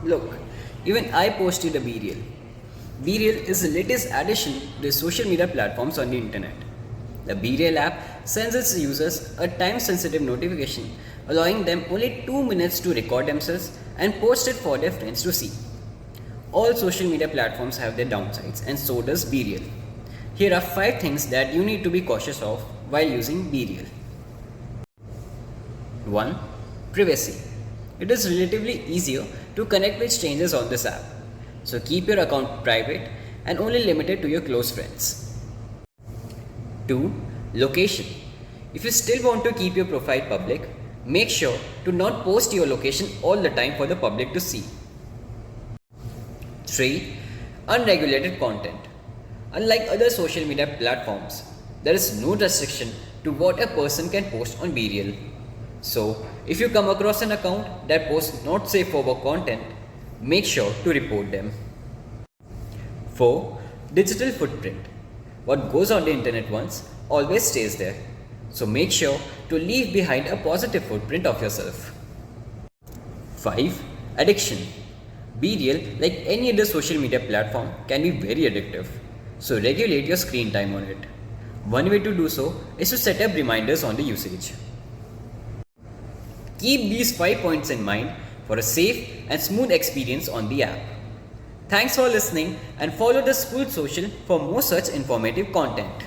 Look, even I posted a BeReal. BeReal is the latest addition to the social media platforms on the internet. The BeReal app sends its users a time-sensitive notification, allowing them only 2 minutes to record themselves and post it for their friends to see. All social media platforms have their downsides, and so does BeReal. Here are 5 things that you need to be cautious of while using BeReal. 1. Privacy. It is relatively easier to connect with strangers on this app, so keep your account private and only limit it to your close friends. 2. Location. If you still want to keep your profile public, make sure to not post your location all the time for the public to see. 3. Unregulated content. Unlike other social media platforms, there is no restriction to what a person can post on BeReal. So, if you come across an account that posts not safe for work content, make sure to report them. 4. Digital footprint. What goes on the internet once always stays there. So make sure to leave behind a positive footprint of yourself. 5. Addiction. BeReal, like any other social media platform, can be very addictive. So regulate your screen time on it. One way to do so is to set up reminders on the usage. Keep these 5 points in mind for a safe and smooth experience on the app. Thanks for listening and follow the School Social for more such informative content.